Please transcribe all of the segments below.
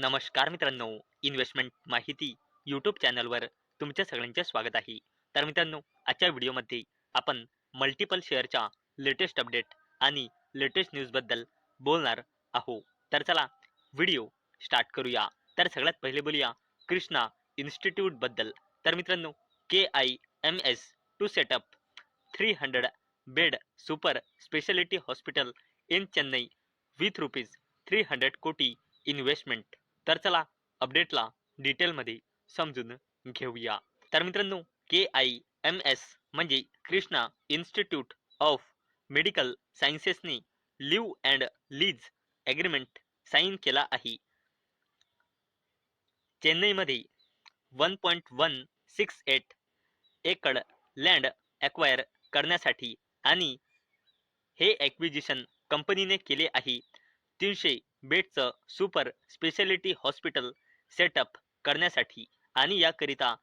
नमस्कार मित्रांनो, इन्व्हेस्टमेंट माहिती यूट्यूब चॅनलवर तुमच्या सगळ्यांचे स्वागत आहे. तर मित्रांनो, आजच्या व्हिडिओमध्ये आपण मल्टिपल शेअरच्या लेटेस्ट अपडेट आणि लेटेस्ट न्यूजबद्दल बोलणार आहोत. तर चला व्हिडिओ स्टार्ट करूया. तर सगळ्यात पहिले बोलूया कृष्णा इन्स्टिट्यूटबद्दल. तर मित्रांनो, KIMS to setup 300 bed super speciality hospital in Chennai with rupees 300 कोटी इन्व्हेस्टमेंट. तर चला अपडेटला डिटेलमध्ये समजून घेऊया. तर मित्रांनो, KIMS म्हणजे कृष्णा इन्स्टिट्यूट ऑफ मेडिकल सायन्सेसने leave and lease agreement sign केला आहे. चेन्नईमध्ये 1.168 एकर लँड ॲक्वायर करण्यासाठी आणि हे ॲक्विजिशन कंपनीने केले आहे. 300 बेडचं सुपर स्पेशालिटी हॉस्पिटल सेटअप करण्यासाठी आणि याकरिता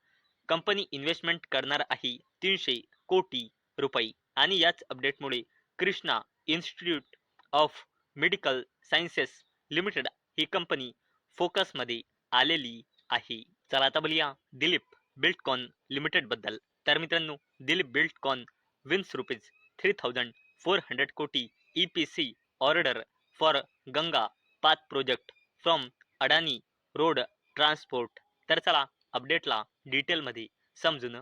कंपनी इन्व्हेस्टमेंट करणार आहे 300 कोटी रुपये. आणि याच अपडेटमुळे Krishna institute of medical sciences limited ही कंपनी फोकसमध्ये आलेली आहे. चला आता बोलूया दिलीप बिल्डकॉन लिमिटेडबद्दल. तर मित्रांनो, दिलीप बिल्डकॉन विन्स रुपीज 3400 कोटी EPC order for Ganga path project from Adani road transport. तर चला अपडेटला डिटेलमध्ये समजून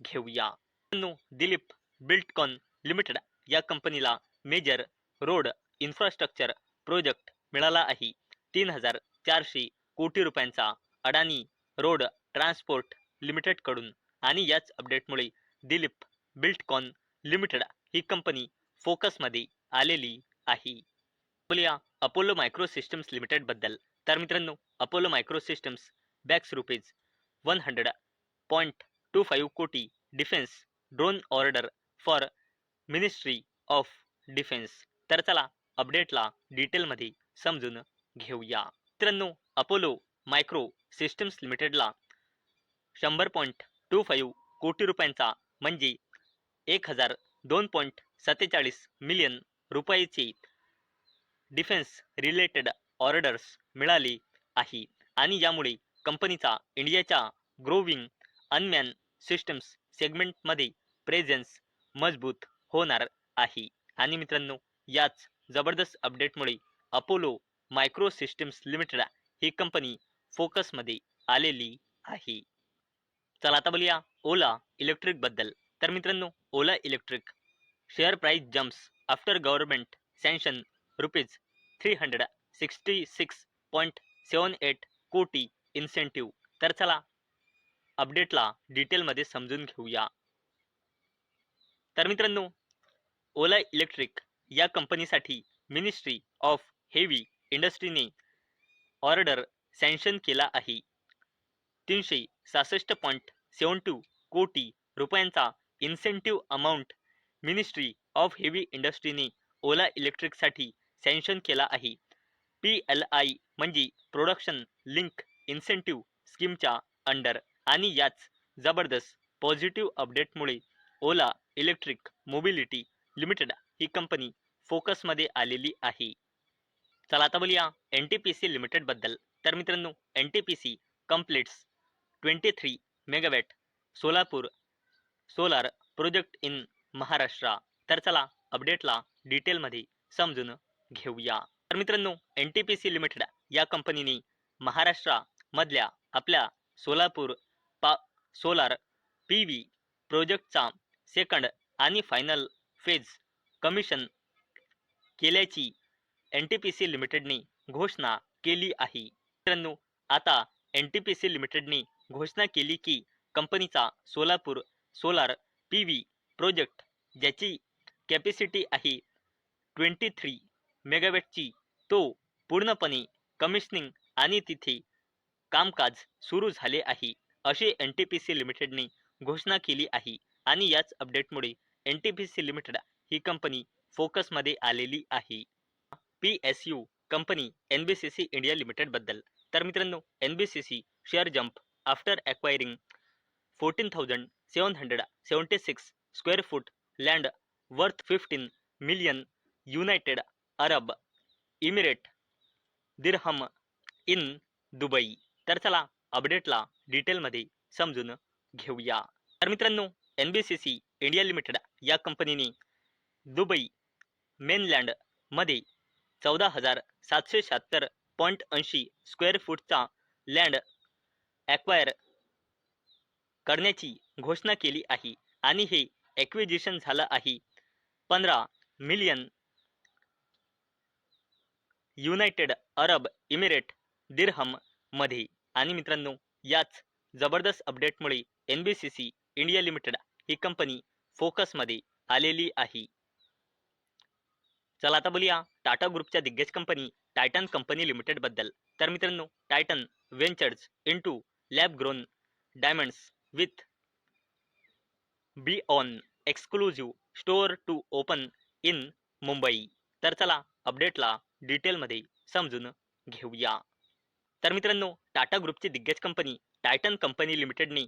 घेऊया. मित्रांनो, दिलीप बिल्डकॉन लिमिटेड या कंपनीला मेजर रोड इन्फ्रास्ट्रक्चर प्रोजेक्ट मिळाला आहे 3400 कोटी रुपयांचा अडानी रोड ट्रान्सपोर्ट लिमिटेडकडून. आणि याच अपडेटमुळे दिलीप बिल्डकॉन लिमिटेड ही कंपनी फोकसमध्ये आलेली आहे. बोलूया अपोलो मायक्रो सिस्टम्स लिमिटेडबद्दल. तर मित्रांनो, Apollo micro systems bags rupees 100.25 कोटी defence drone order for ministry of defence. तर चला अपडेटला डिटेलमध्ये समजून घेऊया. मित्रांनो, अपोलो मायक्रो सिस्टम्स लिमिटेडला 100.25 कोटी रुपयांचा म्हणजे 1002.47 मिलियन रुपयाची डिफेन्स रिलेटेड ऑर्डर्स मिळाली आहे. आणि यामुळे कंपनीचा इंडियाच्या ग्रोविंग अनमॅन सिस्टम्स सेगमेंटमध्ये प्रेझेन्स मजबूत होणार आहे. आणि मित्रांनो, याच जबरदस्त अपडेटमुळे अपोलो मायक्रो सिस्टम्स लिमिटेड ही कंपनी फोकसमध्ये आलेली आहे. चला आता बोलूया ओला इलेक्ट्रिकबद्दल. तर मित्रांनो, Ola electric share price jumps after government sanction rupees 366.78 कोटी इन्सेंटिव्ह. तर चला अपडेटला डिटेलमध्ये समजून घेऊया. तर मित्रांनो, ओला इलेक्ट्रिक या कंपनीसाठी मिनिस्ट्री ऑफ हेवी इंडस्ट्रीने ऑर्डर सँक्शन केला आहे 366.72 कोटी रुपयांचा incentive amount ministry of heavy इंडस्ट्रीने ओला इलेक्ट्रिकसाठी सँक्शन केला आहे. PLI म्हणजे प्रोडक्शन लिंक इन्सेंटिव्ह स्कीमच्या अंडर. आणि याच जबरदस्त पॉझिटिव्ह अपडेटमुळे ओला इलेक्ट्रिक मोबिलिटी लिमिटेड ही कंपनी फोकसमध्ये आलेली आहे. चला आता बोलूया NTPC लिमिटेडबद्दल. तर मित्रांनो, NTPC completes 23 megawatt Solapur solar project in Maharashtra. तर चला अपडेटला डिटेलमध्ये समजून घेऊया. तर मित्रांनो, NTPC लिमिटेड या कंपनीने महाराष्ट्रामधल्या आपल्या सोलापूर सोलार PV प्रोजेक्टचा सेकंड आणि फायनल फेज कमिशन केल्याची NTPC लिमिटेडने घोषणा केली आहे. मित्रांनो, आता NTPC लिमिटेडने घोषणा केली की कंपनीचा सोलापूर सोलार PV प्रोजेक्ट ज्याची कॅपॅसिटी आहे 23 मेगावॅटची, तो पूर्णपणे कमिशनिंग आणि तिथे कामकाज सुरू झाले आहे असे NTPC लिमिटेडने घोषणा केली आहे. आणि याच अपडेटमुळे NTPC लिमिटेड ही कंपनी फोकसमध्ये आलेली आहे. PSU कंपनी NBCC इंडिया लिमिटेडबद्दल. तर मित्रांनो, NBCC share jump after acquiring 14,776 square foot land worth 15 million United Arab Emirate dirham in Dubai. तर चला अपडेटला डिटेलमध्ये समजून घेऊया. तर मित्रांनो, NBCC इंडिया लिमिटेड या कंपनीने दुबई मेनलँड मध्ये 14,776.80 स्क्वेअर फूटचा लँड ॲक्वायर करण्याची घोषणा केली आहे आणि हे ॲक्विजिशन झालं आहे 15 मिलियन युनायटेड अरब इमिरेट दिरहम मध्ये. आणि मित्रांनो, याच जबरदस्त अपडेटमुळे NBCC इंडिया लिमिटेड ही कंपनी फोकसमध्ये आलेली आहे. चला आता बोलूया टाटा ग्रुपच्या दिग्गज कंपनी टायटन कंपनी लिमिटेड बद्दल. तर मित्रांनो, Titan ventures into lab grown diamonds with on exclusive store to open in Mumbai. तर चला अपडेटला डिटेलमध्ये समजून घेऊया. तर मित्रांनो, टाटा ग्रुपची दिग्गज कंपनी टायटन कंपनी लिमिटेडने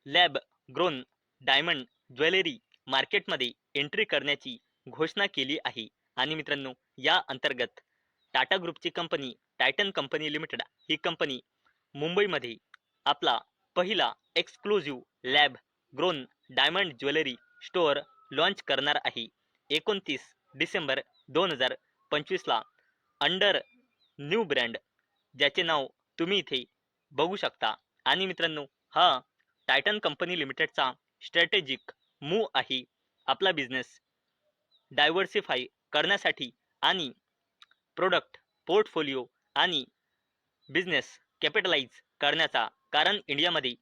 लॅब ग्रोन डायमंड ज्वेलरी मार्केटमध्ये एंट्री करण्याची घोषणा केली आहे. आणि मित्रांनो, या अंतर्गत टाटा ग्रुपची कंपनी टायटन कंपनी लिमिटेड ही कंपनी मुंबईमध्ये आपला पहिला exclusive lab grown diamond jewellery store launch करणार आहे 29 डिसेंबर 2025ला अंडर न्यू ब्रँड, ज्याचे नाव तुम्ही इथे बघू शकता. आणि मित्रांनो, हा टायटन कंपनी लिमिटेडचा स्ट्रॅटेजिक मूव आहे आपला बिझनेस डायव्हर्सिफाय करण्यासाठी आणि प्रोडक्ट पोर्टफोलिओ आणि बिझनेस कॅपिटलाइज करण्याचा. कारण इंडियामध्ये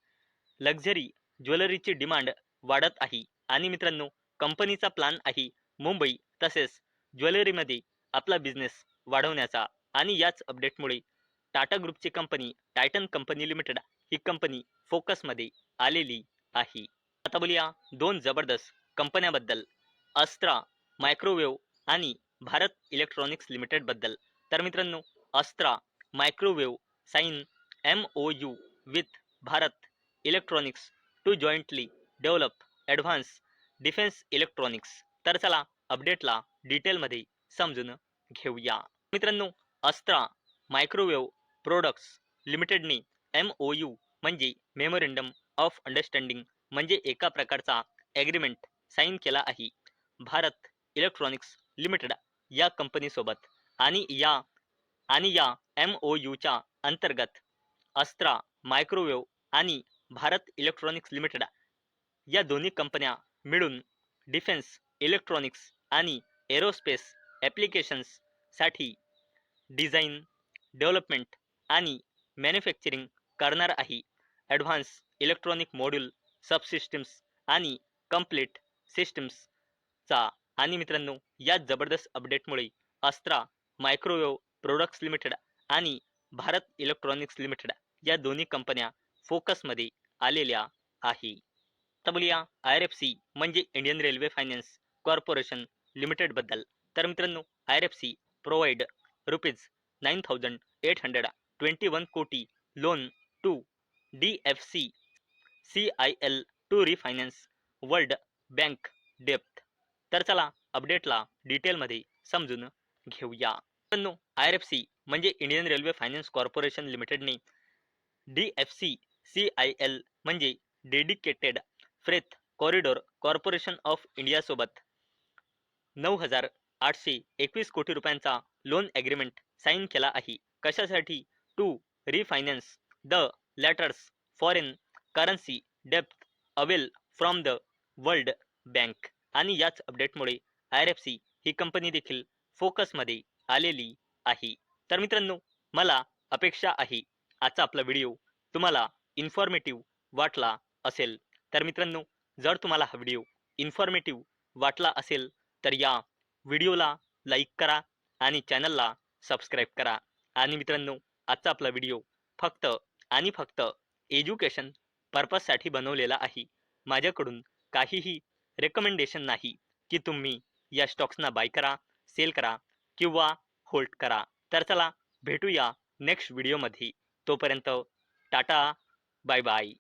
लक्झरी ज्वेलरीची डिमांड वाढत आहे. आणि मित्रांनो, कंपनीचा प्लॅन आहे मुंबई तसेच ज्वेलरीमध्ये आपला बिझनेस वाढवण्याचा. आणि याच अपडेटमुळे टाटा ग्रुपची कंपनी टायटन कंपनी लिमिटेड ही कंपनी फोकसमध्ये आलेली आहे. आता बोलूया दोन जबरदस्त कंपन्याबद्दल, अस्त्रा मायक्रोवेव्ह आणि भारत इलेक्ट्रॉनिक्स लिमिटेड बद्दल. तर मित्रांनो, Astra microwave sign MOU with Bharat electronics to jointly develop advance defence electronics. तर चला अपडेटला डिटेलमध्ये समजून घेऊया. मित्रांनो, अस्त्रा मायक्रोवेव्ह प्रोडक्ट्स लिमिटेडने MOU म्हणजे मेमोरेंडम ऑफ अंडरस्टँडिंग म्हणजे एका प्रकारचा ॲग्रीमेंट साईन केला आहे भारत इलेक्ट्रॉनिक्स लिमिटेड या कंपनीसोबत. आणि या MOUच्या अंतर्गत अस्त्रा मायक्रोवेव्ह आणि भारत इलेक्ट्रॉनिक्स लिमिटेड या दोन्ही कंपन्या मिळून डिफेन्स इलेक्ट्रॉनिक्स आणि एरोस्पेस ॲप्लिकेशन्ससाठी डिझाईन, डेव्हलपमेंट आणि मॅन्युफॅक्चरिंग करणार आहे. ॲडव्हान्स इलेक्ट्रॉनिक मॉड्यूल सबसिस्टम्स आणि कंप्लीट सिस्टम्सचा. आणि मित्रांनो, या जबरदस्त अपडेटमुळे अस्त्रा मायक्रोवेव्ह प्रोडक्ट्स लिमिटेड आणि भारत इलेक्ट्रॉनिक्स लिमिटेड या दोन्ही कंपन्या फोकसमध्ये आलेल्या आहे. आता बोलूया IRFC म्हणजे Indian railway finance corporation limited बद्दल. तर मित्रांनो, IRFC प्रोव्हाइड ₹9,821 कोटी loan to DFCCIL to refinance World Bank डेप्थ. तर चला अपडेटला डिटेलमध्ये समजून घेऊया. मित्रांनो, IRFC म्हणजे इंडियन रेल्वे फायनान्स कॉर्पोरेशन लिमिटेडने DFCCIL म्हणजे dedicated freight corridor corporation of India सोबत 9,821 कोटी रुपयांचा लोन ॲग्रीमेंट साईन केला आहे. कशासाठी? To refinance the letters foreign currency depth avail from the world bank. आणि याच अपडेटमुळे IRFC ही कंपनी देखील फोकसमध्ये आलेली आहे. तर मित्रांनो, मला अपेक्षा आहे आजचा आपला व्हिडिओ तुम्हाला इन्फॉर्मेटिव्ह वाटला असेल. तर मित्रांनो, जर तुम्हाला हा व्हिडिओ इन्फॉर्मेटिव्ह वाटला असेल तर या व्हिडिओला लाईक करा आणि चॅनलला सबस्क्राईब करा. आणि मित्रांनो, आजचा आपला व्हिडिओ फक्त आणि फक्त एज्युकेशन पर्पजसाठी बनवलेला आहे. माझ्याकडून काहीही रेकमेंडेशन नाही की तुम्ही या स्टॉक्सना बाय करा, सेल करा किंवा होल्ड करा. तर चला भेटूया नेक्स्ट व्हिडिओमध्ये. तोपर्यंत टाटा, बाय बाय.